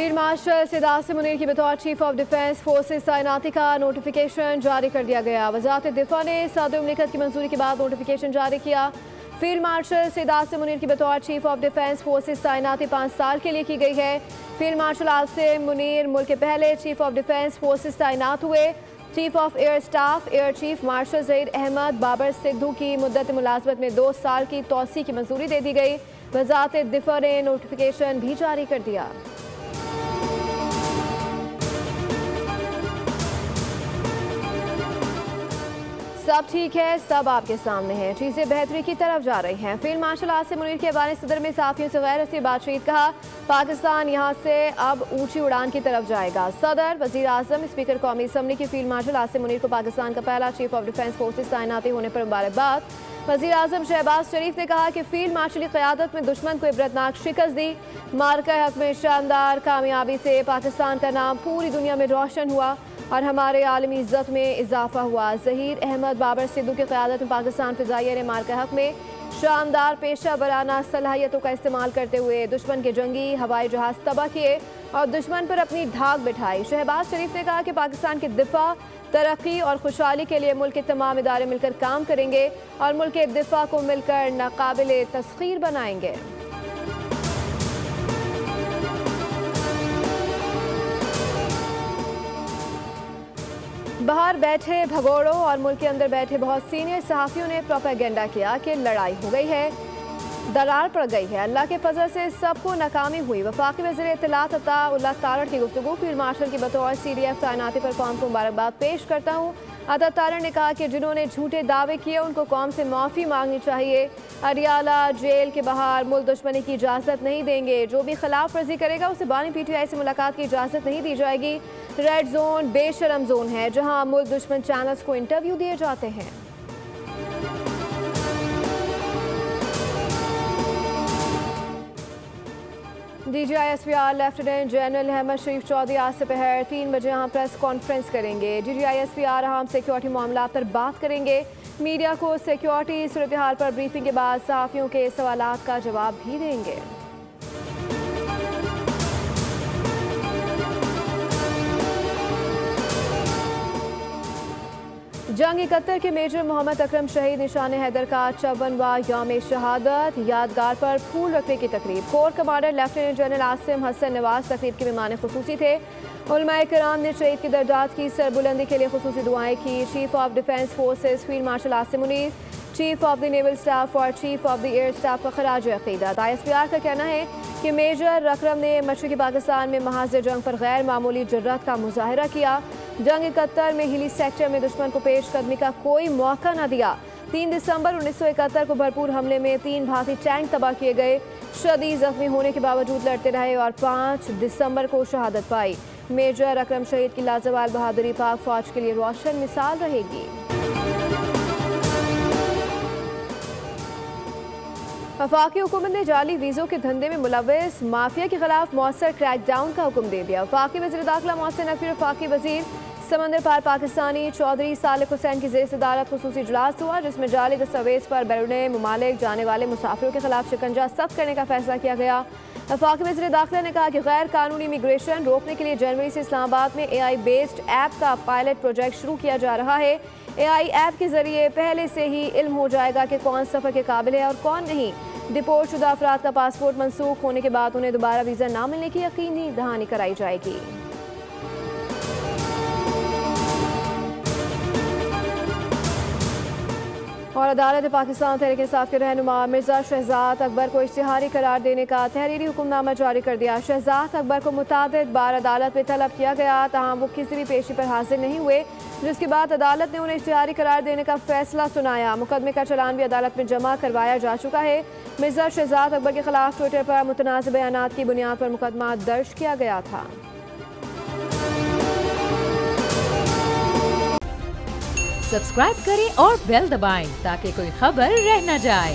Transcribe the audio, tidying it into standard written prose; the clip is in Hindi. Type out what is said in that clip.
फील्ड मार्शल सैयद आसिम मुनीर की बतौर चीफ ऑफ डिफेंस फोर्सेस तैनाती का नोटिफिकेशन जारी कर दिया गया। वजारत दिफा ने सदर मुमलिकत की मंजूरी के बाद नोटिफिकेशन जारी किया। फील्ड मार्शल सैयद आसिम मुनीर की बतौर चीफ ऑफ डिफेंस फोर्सेस तैनाती 5 साल के लिए की गई है। फील्ड मार्शल आसिम मुनीर मुल्क के पहले चीफ ऑफ डिफेंस फोर्सेस तैनात हुए। Chief of air staff air chief marshal Zaheer Ahmed Babar Sidhu की मुद्दत मुलाजमत में 2 साल की तौसी की मंजूरी दे दी गई। वजारत दिफा ने नोटिफिकेशन भी जारी कर दिया। सब ठीक है, सब आपके सामने है, चीजें बेहतरी की तरफ जा रही हैं। फील्ड मार्शल आसिम मुनीर के हवाले सदर में साफियों से गैर रस्मी बातचीत कहा। पाकिस्तान यहां से अब ऊंची उड़ान की तरफ जाएगा। सदर, वजीर आजम, स्पीकर कौमी असम्बली की फील्ड मार्शल आसिम मुनीर को पाकिस्तान का पहला चीफ ऑफ डिफेंस फोर्सेस तैनाती होने पर मुबारकबाद। वजीर आजम शहबाज शरीफ ने कहा कि फील्ड मार्शल की क़यादत में दुश्मन को इबरतनाक शिकस्त दी। मार्का हक में शानदार कामयाबी से पाकिस्तान का नाम पूरी दुनिया में रोशन हुआ और हमारे आलमी इज्जत में इजाफा हुआ। ज़हीर अहमद बाबर सिद्धू की क़यादत में पाकिस्तान फ़िज़ाइया ने मार्का हक में शानदार पेशा वराना सलाहियतों का इस्तेमाल करते हुए दुश्मन के जंगी हवाई जहाज़ तबाह किए और दुश्मन पर अपनी धाक बिठाई। शहबाज शरीफ ने कहा कि पाकिस्तान की दिफा, तरक्की और खुशहाली के लिए मुल्क के तमाम इदारे मिलकर काम करेंगे और मुल्क के दिफा को मिलकर नाकाबिले तस्खीर बनाएंगे। बाहर बैठे भगोड़ों और मुल्क के अंदर बैठे बहुत सीनियर सहाफ़ियों ने प्रोपेगेंडा किया कि लड़ाई हो गई है, दरार पड़ गई है। अल्लाह के फजल से सबको नाकामी हुई। वफाकी वज़ीर इत्तलात अता तारड़ की गुफ्तगू। फील्ड मार्शल की बतौर CDF तैनाती पर कौम को मुबारकबाद पेश करता हूँ। अता तारड़ ने कहा कि जिन्होंने झूठे दावे किए उनको कौम से माफ़ी मांगनी चाहिए। अरियाला जेल के बाहर मुल्क दुश्मनी की इजाज़त नहीं देंगे। जो भी खिलाफ वर्जी करेगा उसे बानी PTI से मुलाकात की इजाज़त नहीं दी जाएगी। रेड जोन बेशरम जोन है जहाँ मुल्क दुश्मन चैनल्स को इंटरव्यू दिए जाते हैं। DGISPR लेफ्टिनेंट जनरल अहमद शरीफ चौधरी आज से दोपहर 3 बजे यहाँ प्रेस कॉन्फ्रेंस करेंगे। DGISPR अहम सिक्योरिटी मामला पर बात करेंगे। मीडिया को सिक्योरिटी सूरत हाल पर ब्रीफिंग के बाद सहाफ़ियों के सवालात का जवाब भी देंगे। जंग 71 के मेजर मोहम्मद अकरम शहीद निशान हैदर का 54वां यौम शहादत यादगार पर फूल रखने की तकरीब। Corps commander lieutenant general Asim Hasan Nawaz तकरीब के मेहमान खुसूसी थे। उलमाए किराम ने शहीद की दर्जात की सरबुलंदी के लिए खुसूसी दुआएं की। Chief of defence forces field marshal Asim Munir, chief of the naval staff और chief of the air staff का खराज अकीदत। ISPR का कहना है कि मेजर अकरम ने मशरक़ी पाकिस्तान में महाज जंग पर गैर मामूली जुर्रत का मुजाहरा किया। जंग 71 में हिली सेक्टर में दुश्मन को पेश कदमी का कोई मौका न दिया। 3 दिसंबर 1971 को भरपूर हमले में 3 भाती टैंक तबाह किए गए। शदीद जख्मी होने के बावजूद लड़ते रहे और 5 दिसंबर को शहादत पाई। मेजर अकरम शहीद की लाजवाल बहादुरी पाक फौज के लिए रोशन मिसाल रहेगी। वफाकी हुकूमत ने जाली वीज़ों के धंधे में मुलव्वस माफिया के खिलाफ मौसर क्रैकडाउन का हुक्म दे दिया। वफाकी वज़ीर दाखिला मोहसिन नकवी और वफाकी वज़ीर समंदर पार पाकिस्तानी चौधरी सालिक हुसैन की ज़ेर सदारत खुसूसी इजलास हुआ, जिसमें जाली दस्तावेज़ पर बैरून मुमालिक जाने वाले मुसाफिरों के खिलाफ शिकंजा सख्त करने का फैसला किया गया। वफाकी वज़ीर दाखिला ने कहा कि गैर कानूनी इमिग्रेशन रोकने के लिए जनवरी से इस्लामाबाद में AI बेस्ड ऐप का पायलट प्रोजेक्ट शुरू किया जा रहा है। AI ऐप के जरिए पहले से ही इल्म हो जाएगा कि कौन सफ़र के काबिल है और कौन नहीं। डिपोर्ट शुदा अफराद का पासपोर्ट मनसूख होने के बाद उन्हें दोबारा वीज़ा ना मिलने की यकीनी दहानी कराई जाएगी। और अदालत पाकिस्तान तहरीक इंसाफ के रहनुमा मिर्जा शहजाद अकबर को इश्तिहारी करार देने का तहरीरी हुक्मनामा जारी कर दिया। शहजाद अकबर को मुतादिद बार अदालत में तलब किया गया, ताहम वो किसी भी पेशी पर हाजिर नहीं हुए, जिसके बाद अदालत ने उन्हें इश्तिहारी करार देने का फैसला सुनाया। मुकदमे का चलान भी अदालत में जमा करवाया जा चुका है। मिर्जा शहजाद अकबर के खिलाफ ट्विटर पर मुतनाज़ बयानात की बुनियाद पर मुकदमा दर्ज किया गया था। सब्सक्राइब करें और बेल दबाएं ताकि कोई खबर रह न जाए।